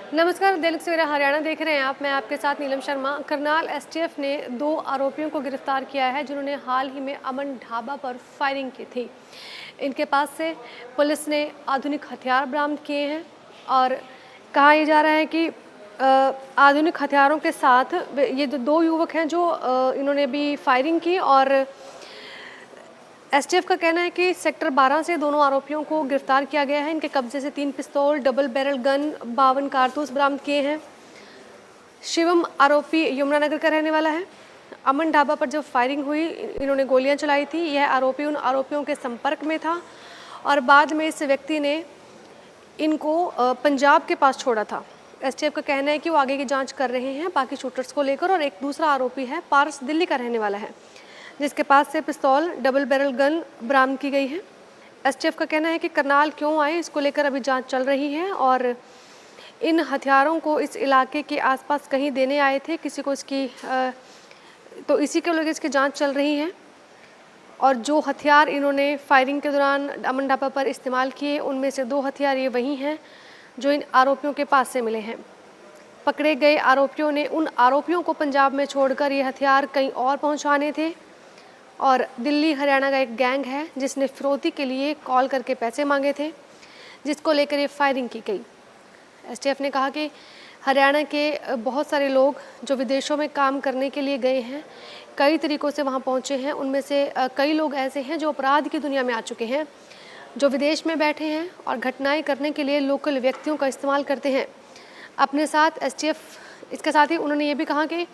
नमस्कार, दैनिक सवेरा हरियाणा देख रहे हैं आप। मैं आपके साथ नीलम शर्मा। करनाल एसटीएफ ने 2 आरोपियों को गिरफ्तार किया है जिन्होंने हाल ही में अमन ढाबा पर फायरिंग की थी। इनके पास से पुलिस ने आधुनिक हथियार बरामद किए हैं और कहा यह जा रहा है कि आधुनिक हथियारों के साथ ये जो 2 युवक हैं जो इन्होंने भी फायरिंग की और एसटीएफ का कहना है कि सेक्टर 12 से दोनों आरोपियों को गिरफ्तार किया गया है। इनके कब्जे से 3 पिस्तौल, डबल बैरल गन, 52 कारतूस बरामद किए हैं। शिवम आरोपी यमुनानगर का रहने वाला है। अमन ढाबा पर जब फायरिंग हुई, इन्होंने गोलियां चलाई थी। यह आरोपी उन आरोपियों के संपर्क में था और बाद में इस व्यक्ति ने इनको पंजाब के पास छोड़ा था। एसटीएफ का कहना है कि वो आगे की जाँच कर रहे हैं बाकी शूटर्स को लेकर। और एक दूसरा आरोपी है पारस, दिल्ली का रहने वाला है, जिसके पास से पिस्तौल, डबल बैरल गन बरामद की गई है। एसटीएफ का कहना है कि करनाल क्यों आए इसको लेकर अभी जांच चल रही है और इन हथियारों को इस इलाके के आसपास कहीं देने आए थे किसी को, तो इसी के लेकर इसकी जांच चल रही है। और जो हथियार इन्होंने फायरिंग के दौरान अमन ढाबा पर इस्तेमाल किए, उनमें से 2 हथियार ये वही हैं जो इन आरोपियों के पास से मिले हैं। पकड़े गए आरोपियों ने उन आरोपियों को पंजाब में छोड़कर ये हथियार कहीं और पहुँचाने थे और दिल्ली हरियाणा का एक गैंग है जिसने फिरौती के लिए कॉल करके पैसे मांगे थे, जिसको लेकर ये फायरिंग की गई। एसटीएफ ने कहा कि हरियाणा के बहुत सारे लोग जो विदेशों में काम करने के लिए गए हैं, कई तरीक़ों से वहाँ पहुँचे हैं। उनमें से कई लोग ऐसे हैं जो अपराध की दुनिया में आ चुके हैं, जो विदेश में बैठे हैं और घटनाएँ करने के लिए लोकल व्यक्तियों का इस्तेमाल करते हैं अपने साथ। एसटीएफ इसके साथ ही उन्होंने ये भी कहा कि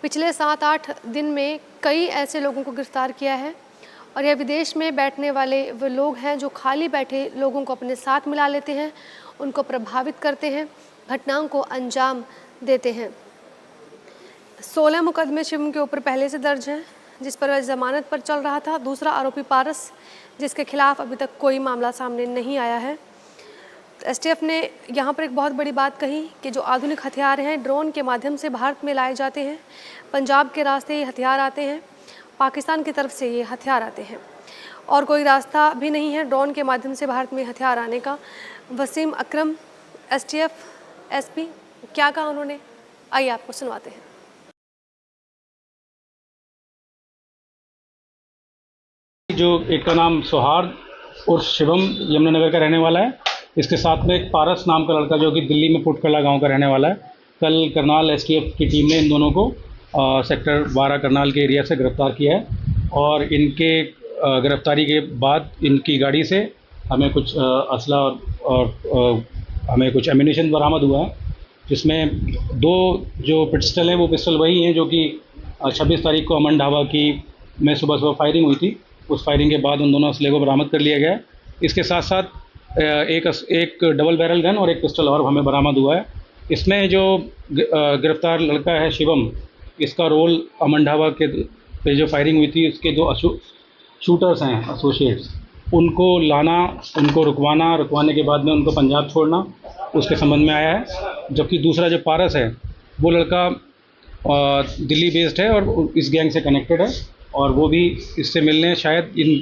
पिछले 7-8 दिन में कई ऐसे लोगों को गिरफ्तार किया है और यह विदेश में बैठने वाले वो लोग हैं जो खाली बैठे लोगों को अपने साथ मिला लेते हैं, उनको प्रभावित करते हैं, घटनाओं को अंजाम देते हैं। 16 मुकदमे शिवम के ऊपर पहले से दर्ज हैं, जिस पर वह जमानत पर चल रहा था। दूसरा आरोपी पारस, जिसके खिलाफ अभी तक कोई मामला सामने नहीं आया है। एसटीएफ ने यहाँ पर एक बहुत बड़ी बात कही कि जो आधुनिक हथियार हैं ड्रोन के माध्यम से भारत में लाए जाते हैं। पंजाब के रास्ते ये हथियार आते हैं, पाकिस्तान की तरफ से ये हथियार आते हैं और कोई रास्ता भी नहीं है ड्रोन के माध्यम से भारत में हथियार आने का। वसीम अकरम, एसटीएफ एसपी, क्या कहा उन्होंने, आइए आपको सुनवाते हैं। जो एक का नाम सौहार्द और शिवम यमुनानगर का रहने वाला है, इसके साथ में एक पारस नाम का लड़का जो कि दिल्ली में पुटकला गांव का रहने वाला है। कल करनाल एसटीएफ की टीम ने इन दोनों को सेक्टर 12 करनाल के एरिया से गिरफ्तार किया है और इनके गिरफ्तारी के बाद इनकी गाड़ी से हमें कुछ असला और हमें कुछ एम्यूनेशन बरामद हुआ है, जिसमें 2 जो पिस्टल हैं वो पिस्टल वही हैं जो कि 26 तारीख को अमन ढाबा की में सुबह फायरिंग हुई थी। उस फायरिंग के बाद उन दोनों असले को बरामद कर लिया गया है। इसके साथ साथ एक डबल बैरल गन और एक पिस्टल और हमें बरामद हुआ है। इसमें जो गिरफ्तार लड़का है शिवम, इसका रोल अमन ढाबा के पे जो फायरिंग हुई थी उसके जो शूटर्स हैं एसोसिएट्स, उनको लाना, उनको रुकवाने के बाद में उनको पंजाब छोड़ना, उसके संबंध में आया है। जबकि दूसरा जो पारस है वो लड़का दिल्ली बेस्ड है और इस गैंग से कनेक्टेड है और वो भी इससे मिलने शायद इन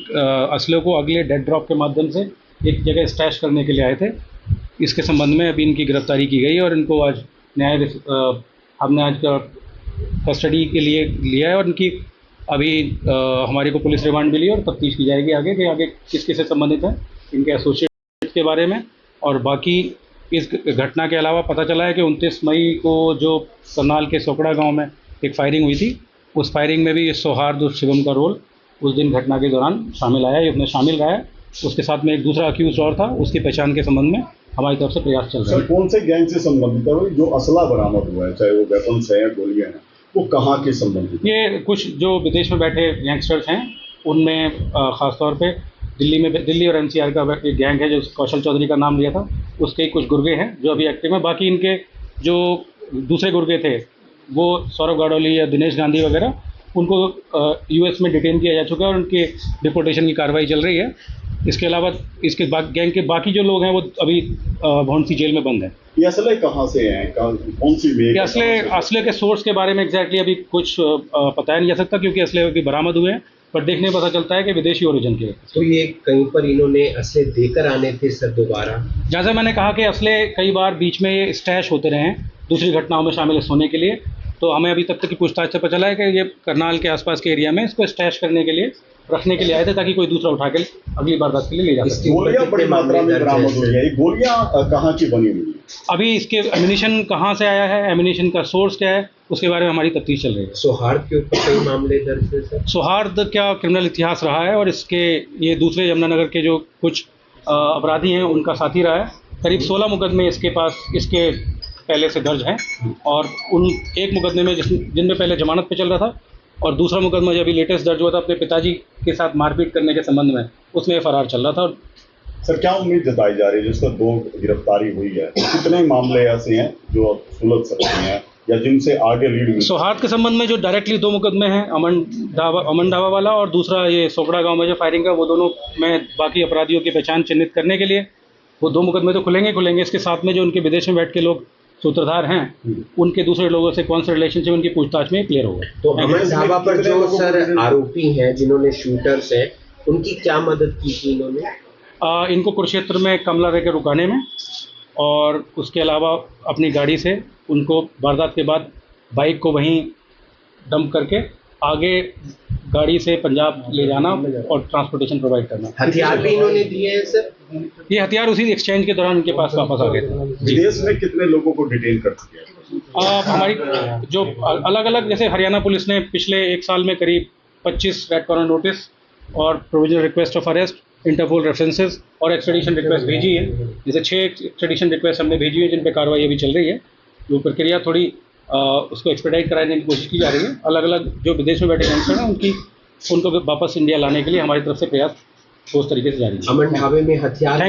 असलों को अगले डेड ड्रॉप के माध्यम से एक जगह स्टैश करने के लिए आए थे। इसके संबंध में अभी इनकी गिरफ्तारी की गई और इनको आज हमने आज कस्टडी के लिए लिया है और इनकी अभी हमारी को पुलिस रिमांड मिली और तफ्तीश की जाएगी आगे कि आगे किस किस से संबंधित है, इनके एसोसिएट के बारे में। और बाकी इस घटना के अलावा पता चला है कि 29 मई को जो करनाल के सोकड़ा गाँव में एक फायरिंग हुई थी, उस फायरिंग में भी ये सौहार्द और शिवम का रोल उस दिन घटना के दौरान शामिल आया, ये उसमें शामिल रहा है। उसके साथ में एक दूसरा अक्यूज और था, उसकी पहचान के संबंध में हमारी तरफ से प्रयास चल रहा है। कौन से गैंग से संबंधित है जो असला बरामद हुआ है, चाहे वो वेपन्स है या गोलियां हैं, वो कहाँ के संबंधित? ये कुछ जो विदेश में बैठे यंगस्टर्स हैं उनमें ख़ासतौर पे दिल्ली और एनसीआर का एक गैंग है जो कौशल चौधरी का नाम लिया था, उसके कुछ गुर्गे हैं जो अभी एक्टिव हैं। बाकी इनके जो दूसरे गुर्गे थे वो सौरभ गाडोली या दिनेश गांधी वगैरह, उनको यूएस में डिटेन किया जा चुका है और उनके डिपोर्टेशन की कार्रवाई चल रही है। इसके अलावा इसके गैंग के बाकी जो लोग हैं वो अभी भौंसी जेल में बंद हैं। ये असले कहाँ से हैं, कौन सी असले के सोर्स के बारे में एग्जैक्टली अभी कुछ पता नहीं जा सकता क्योंकि असले भी बरामद हुए हैं पर देखने में पता चलता है कि विदेशी ओरिजिन के। तो ये कहीं पर इन्होंने असले देकर आने थे सर दोबारा? जैसे मैंने कहा कि असले कई बार बीच में स्टैश होते रहे हैं दूसरी घटनाओं में शामिल होने के लिए, तो हमें अभी तक की पूछताछ से पता चला है कि ये करनाल के आसपास के एरिया में इसको स्टैश करने के लिए, रखने के लिए आए थे ताकि कोई दूसरा उठा के अगली वारदात के लिए ले जा सके। गोलियां बड़ी मात्रा में बरामद हुई है, ये गोलियां कहाँ की बनी हुई है? अभी इसके एमिनेशन कहाँ से आया है, एमिनेशन का सोर्स क्या है, उसके बारे में हमारी तफ्तीश चल रही है। सौहार्द के ऊपर कई मामले दर्ज है सर? सौहार्द क्या क्रिमिनल इतिहास रहा है और इसके ये दूसरे यमुनानगर के जो कुछ अपराधी हैं उनका साथी रहा है। करीब 16 मुकदमे इसके पास इसके पहले से दर्ज हैं और उन एक मुकदमे में जिनमें पहले जमानत पे चल रहा था और दूसरा मुकदमा जो अभी लेटेस्ट दर्ज हुआ था अपने पिताजी के साथ मारपीट करने के संबंध में, उसमें फरार चल रहा था। सर क्या उम्मीद जताई जा रही है, जिसका 2 गिरफ्तारी हुई है, कितने मामले ऐसे हैं जो सुलझ सकते हैं या जिनसे आगे लीड? सौहार्द के संबंध में जो डायरेक्टली 2 मुकदमे हैं, अमन ढाबा वाला और दूसरा ये सोपड़ा गांव में जो फायरिंग का, वो दोनों में बाकी अपराधियों की पहचान चिन्हित करने के लिए वो 2 मुकदमे तो खुलेंगे। इसके साथ में जो उनके विदेश में बैठ के लोग सूत्रधार हैं, उनके दूसरे लोगों से कौन सा रिलेशनशिप उनकी पूछताछ में क्लियर होगा। तो अमन ढाबा पर जो सर आरोपी हैं जिन्होंने शूटर्स हैं, उनकी क्या मदद की थी इन्होंने? इनको कुरुक्षेत्र में कमला लेकर रुकाने में और उसके अलावा अपनी गाड़ी से उनको वारदात के बाद बाइक को वहीं डंप करके आगे गाड़ी से पंजाब ले जाना और ट्रांसपोर्टेशन प्रोवाइड करना। हथियार भी इन्होंने दिए हैं सर? ये हथियार उसी एक्सचेंज के दौरान उनके पास वापस आ गए थे। विदेश में कितने लोगों को डिटेन कर चुके हैं? हमारी जो अलग अलग, जैसे हरियाणा पुलिस ने पिछले 1 साल में करीब 25 रेड कॉर्नर नोटिस और provisional request of arrest, Interpol references और एक्सट्रेडिशन रिक्वेस्ट भेजी है। जैसे 6 एक्सट्रेडिशन रिक्वेस्ट हमने भेजी है जिन पे कार्रवाई अभी चल रही है। जो प्रक्रिया थोड़ी उसको एक्सपेडाइट कराने की कोशिश की जा रही है। अलग अलग जो विदेश में बैठे गैंगस्टर हैं उनको वापस इंडिया लाने के लिए हमारी तरफ से प्रयास उस तरीके से जारी है। अमन ढाबे में हथियार